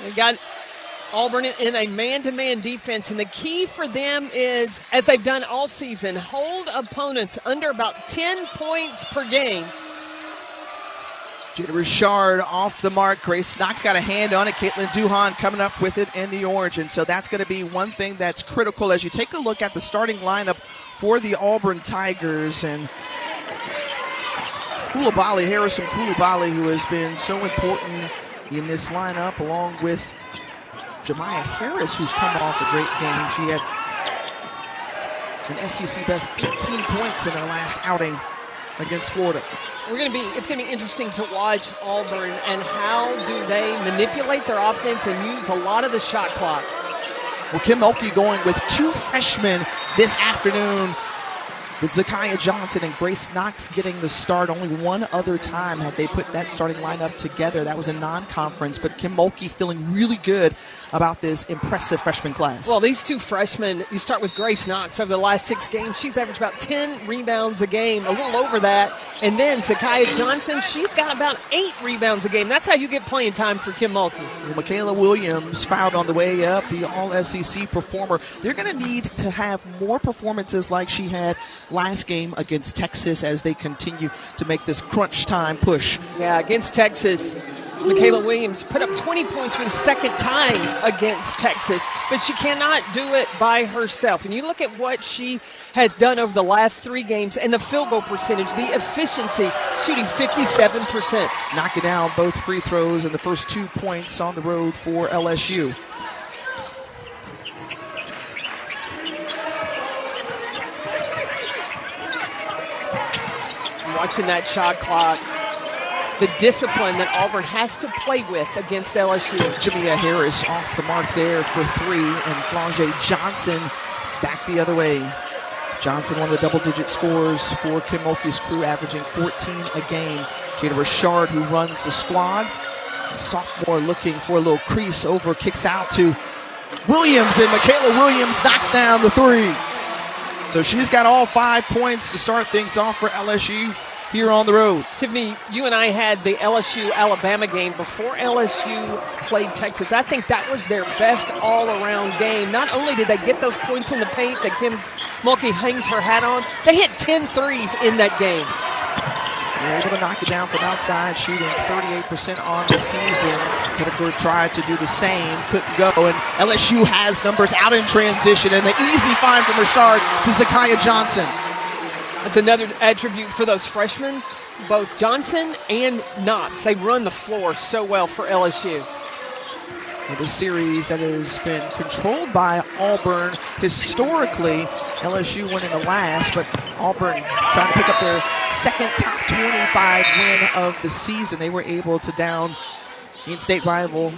They got Auburn in a man-to-man defense, and the key for them is, as they've done all season, hold opponents under about 10 points per game. Jada Richard off the mark. Grace Knox got a hand on it. Caitlin Duhan coming up with it in the orange. And so that's going to be one thing that's critical as you take a look at the starting lineup for the Auburn Tigers. And Koulibaly, Harrison Koulibaly, who has been so important in this lineup, along with Jemiah Harris, who's coming off a great game. She had an SEC best 18 points in her last outing against Florida. It's going to be interesting to watch Auburn and how do they manipulate their offense and use a lot of the shot clock. Well, Kim Mulkey going with two freshmen this afternoon, with Zakiya Johnson and Grace Knox getting the start. Only one other time had they put that starting lineup together. That was a non-conference, but Kim Mulkey feeling really good about this impressive freshman class. Well, these two freshmen, you start with Grace Knox. Over the last 6 games, she's averaged about 10 rebounds a game, a little over that. And then Zakiya Johnson, she's got about 8 rebounds a game. That's how you get playing time for Kim Mulkey. Well, Michaela Williams fouled on the way up, the All-SEC performer. They're going to need to have more performances like she had last game against Texas as they continue to make this crunch time push. Yeah, against Texas, Michaela Williams put up 20 points for the second time against Texas, but she cannot do it by herself. And you look at what she has done over the last 3 games and the field goal percentage, the efficiency, shooting 57%. Knocking down both free throws and the first 2 points on the road for LSU. Watching that shot clock, the discipline that Auburn has to play with against LSU. Jemiah Harris off the mark there for 3, and Flau'jae Johnson back the other way. Johnson, one of the double-digit scorers for Kim Mulkey's crew, averaging 14 a game. Jada Richard, who runs the squad, a sophomore looking for a little crease over, kicks out to Williams, and Michaela Williams knocks down the 3. So she's got all 5 points to start things off for LSU here on the road. Tiffany, you and I had the LSU-Alabama game before LSU played Texas. I think that was their best all-around game. Not only did they get those points in the paint that Kim Mulkey hangs her hat on, they hit 10 threes in that game. They're able to knock it down from outside, shooting 38% on the season. Whitaker tried to do the same, couldn't go, and LSU has numbers out in transition, and the easy find from Richard to Zakiya Johnson. That's another attribute for those freshmen, both Johnson and Knox. They run the floor so well for LSU. The series that has been controlled by Auburn historically. LSU winning the last, but Auburn trying to pick up their second top 25 win of the season. They were able to down in-state rival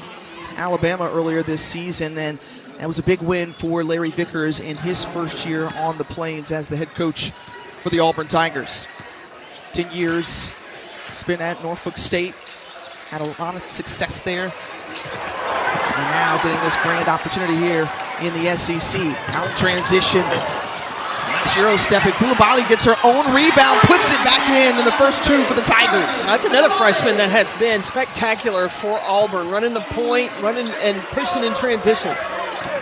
Alabama earlier this season, and that was a big win for Larry Vickers in his first year on the Plains as the head coach for the Auburn Tigers. 10 years spent at Norfolk State, had a lot of success there. And now getting this grand opportunity here in the SEC. Out in transition. Nice Euro stepping. Koulibaly gets her own rebound, puts it back in the first 2 for the Tigers. That's another freshman that has been spectacular for Auburn, running the point, running and pushing in transition.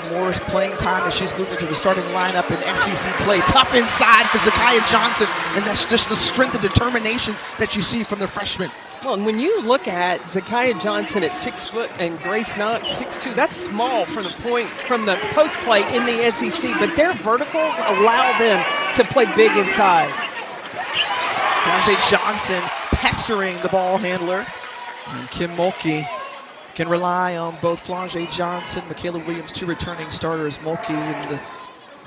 More playing time as she's moved into the starting lineup in SEC play. Tough inside for Zakiya Johnson, and that's just the strength and determination that you see from the freshman. Well, and when you look at Zakiya Johnson at 6 foot and Grace Knox 6'2", that's small from the post play in the SEC, but their verticals allow them to play big inside. Flau'jae Johnson pestering the ball handler, and Kim Mulkey can rely on both Flau'jae Johnson, Michaela Williams, 2 returning starters. Mulkey in the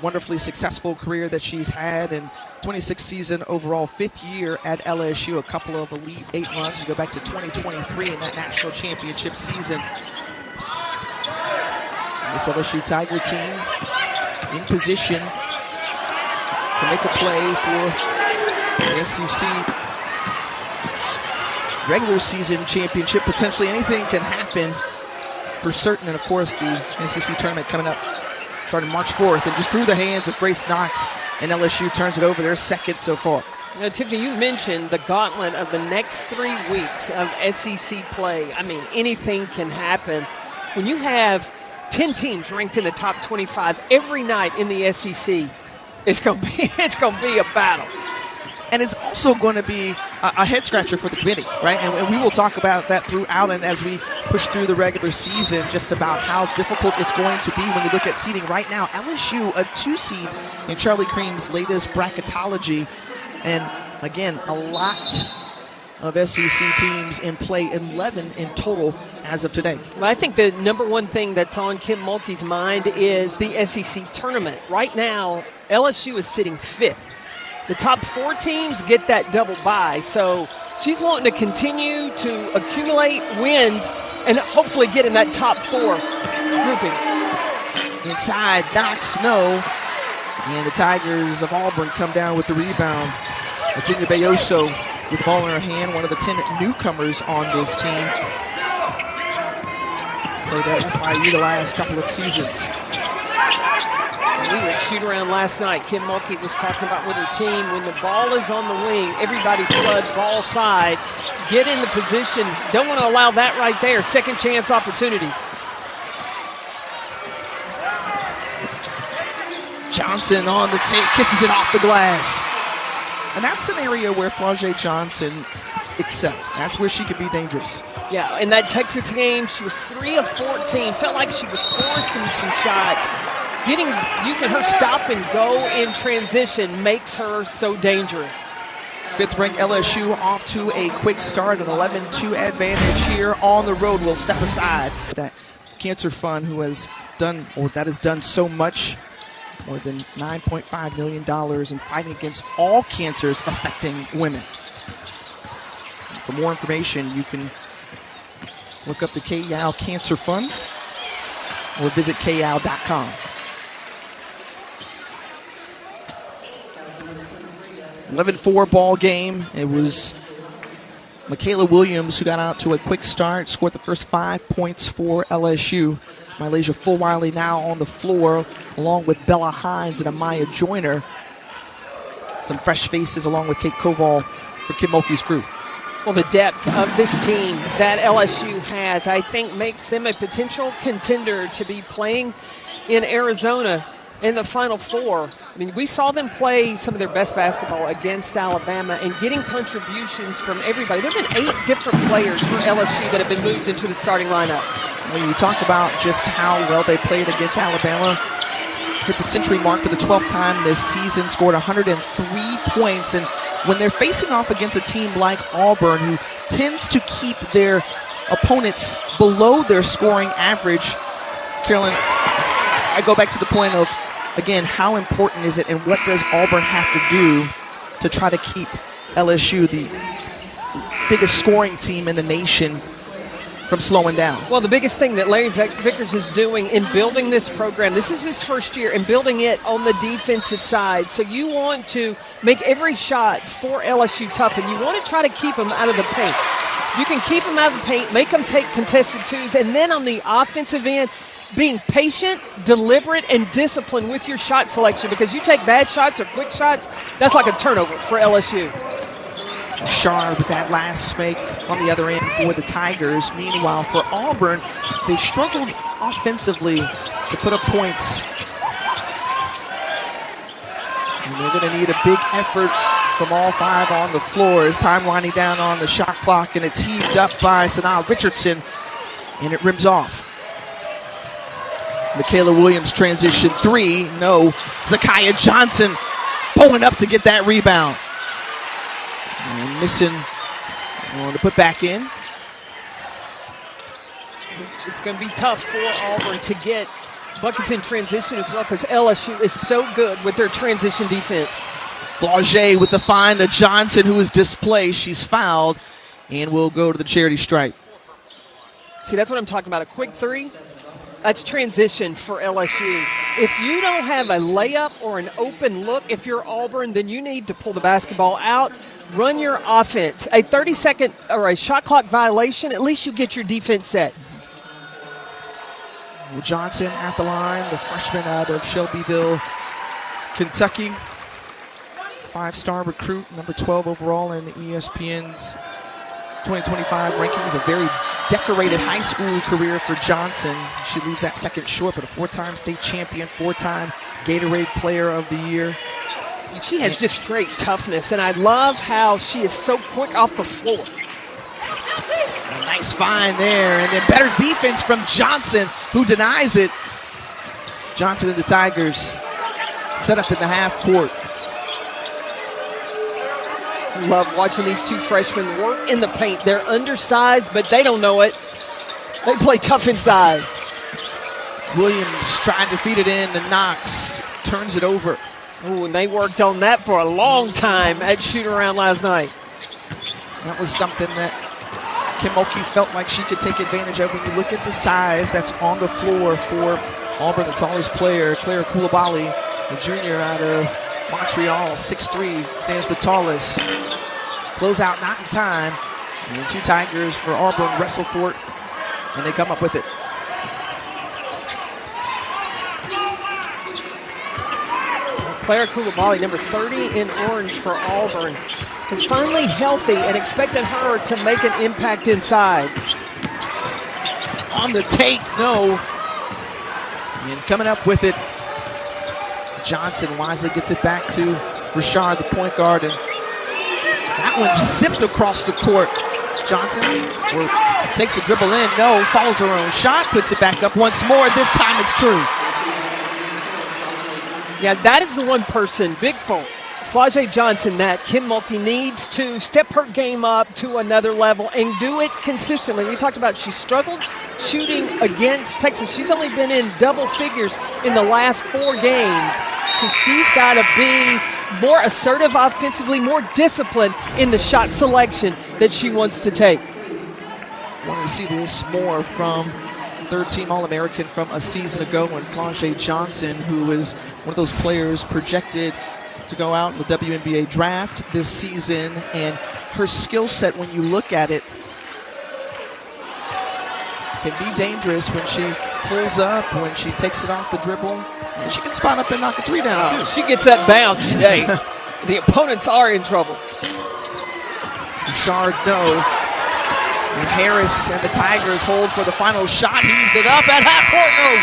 wonderfully successful career that she's had, and 26th season overall, 5th year at LSU, a couple of Elite 8 runs. You go back to 2023 in that national championship season. And this LSU Tiger team in position to make a play for the SEC regular season championship. Potentially anything can happen for certain, and of course the SEC tournament coming up starting March 4th, and just through the hands of Grace Knox, and LSU turns it over. Their second so far. Now, Tiffany, you mentioned the gauntlet of the next 3 weeks of SEC play. I mean, anything can happen. when you have 10 teams ranked in the top 25 every night in the SEC, it's going to be a battle. And it's also going to be a head-scratcher for the committee, right? And we will talk about that throughout and as we push through the regular season, just about how difficult it's going to be when you look at seeding right now. LSU, a 2 seed in Charlie Cream's latest bracketology. And, again, a lot of SEC teams in play, 11 in total as of today. Well, I think the number one thing that's on Kim Mulkey's mind is the SEC tournament. Right now, LSU is sitting 5th. The top 4 teams get that double bye, so she's wanting to continue to accumulate wins and hopefully get in that top 4 grouping. Inside, knocks no, and the Tigers of Auburn come down with the rebound. Virginia Bayoso with the ball in her hand, one of the 10 newcomers on this team. Played at FIU the last couple of seasons. We were at shoot-around last night. Kim Mulkey was talking about with her team, when the ball is on the wing, everybody flood ball side, get in the position. Don't want to allow that right there. Second chance opportunities. Johnson on the tape, kisses it off the glass. And that's an area where Flau'jae Johnson excels. That's where she could be dangerous. Yeah, in that Texas game, she was 3 of 14. Felt like she was forcing some shots. Using her stop and go in transition makes her so dangerous. 5th-ranked LSU off to a quick start, an 11-2 advantage here on the road. Will step aside. That Cancer Fund, who has done, or that has done so much, more than $9.5 million in fighting against all cancers affecting women. For more information, you can look up the KYAL Cancer Fund or visit kyal.com. 11-4 ball game. It was Michaela Williams who got out to a quick start, scored the first 5 points for LSU. Mylasia Fulwiley now on the floor, along with Bella Hines and Amaya Joyner. Some fresh faces along with Kate Koval for Kim Mulkey's crew. Well, the depth of this team that LSU has, I think, makes them a potential contender to be playing in Arizona in the Final Four. I mean, we saw them play some of their best basketball against Alabama and getting contributions from everybody. There have been 8 different players for LSU that have been moved into the starting lineup. When you talk about just how well they played against Alabama, hit the century mark for the 12th time this season, scored 103 points. And when they're facing off against a team like Auburn, who tends to keep their opponents below their scoring average, Carolyn, I go back to the point of, again, how important is it and what does Auburn have to do to try to keep LSU, the biggest scoring team in the nation, from slowing down? Well, the biggest thing that Larry Vickers is doing in building this program, this is his first year, and building it on the defensive side. So you want to make every shot for LSU tough, and you want to try to keep them out of the paint. If you can keep them out of the paint, make them take contested twos, and then on the offensive end, being patient, deliberate, and disciplined with your shot selection, because you take bad shots or quick shots, that's like a turnover for LSU. Sharp with that last make on the other end for the Tigers. Meanwhile, for Auburn, they struggled offensively to put up points. And they're going to need a big effort from all 5 on the floor as time winding down on the shot clock, and it's heaved up by Sanaa Richardson, and it rims off. Michaela Williams transition 3, no. Zakiya Johnson pulling up to get that rebound. And missing to put back in. It's going to be tough for Auburn to get buckets in transition as well, because LSU is so good with their transition defense. Flau'jae with the find to Johnson, who is displaced. She's fouled and will go to the charity stripe. See, that's what I'm talking about. A quick 3. That's transition for LSU. If you don't have a layup or an open look, if you're Auburn, then you need to pull the basketball out, run your offense. A 30-second or a shot clock violation, at least you get your defense set. Johnson at the line, the freshman out of Shelbyville, Kentucky. 5-star recruit, number 12 overall in ESPN's 2025 rankings, a very decorated high school career for Johnson. She leaves that second short, but a 4-time state champion, 4-time Gatorade Player of the Year. She has just great toughness, and I love how she is so quick off the floor. A nice find there, and then better defense from Johnson, who denies it. Johnson and the Tigers set up in the half court. Love watching these two freshmen work in the paint. They're undersized, but they don't know it. They play tough inside. Williams trying to feed it in, and Knox turns it over. Ooh, and they worked on that for a long time at shoot-around last night. That was something that Kim Mulkey felt like she could take advantage of. When you look at the size that's on the floor for Auburn, the tallest player, Clara Koulibaly, the junior out of Montreal, 6'3", stands the tallest. Closeout not in time. And the two Tigers for Auburn wrestle for it, and they come up with it. Clara Koulibaly, number 30 in orange for Auburn, is finally healthy and expected her to make an impact inside. On the take, no. And coming up with it, Johnson wisely gets it back to Rashard, the point guard, and that one zipped across the court. Johnson takes a dribble in, no, follows her own shot, puts it back up once more. This time it's true. Yeah, that is the one person, big fault, Flau'jae Johnson, that Kim Mulkey needs to step her game up to another level and do it consistently. We talked about she struggled shooting against Texas. She's only been in double figures in the last 4 games. So she's got to be more assertive offensively, more disciplined in the shot selection that she wants to take. Want to see this more from third-team All-American from a season ago, when Flau'jae Johnson, who is one of those players projected to go out in the WNBA draft this season, and her skill set, when you look at it, can be dangerous when she pulls up, when she takes it off the dribble, and she can spot up and knock a 3 down too. She gets that bounce today. The opponents are in trouble. Rashard, no. And Harris and the Tigers hold for the final shot. Heaves it up at half court, no.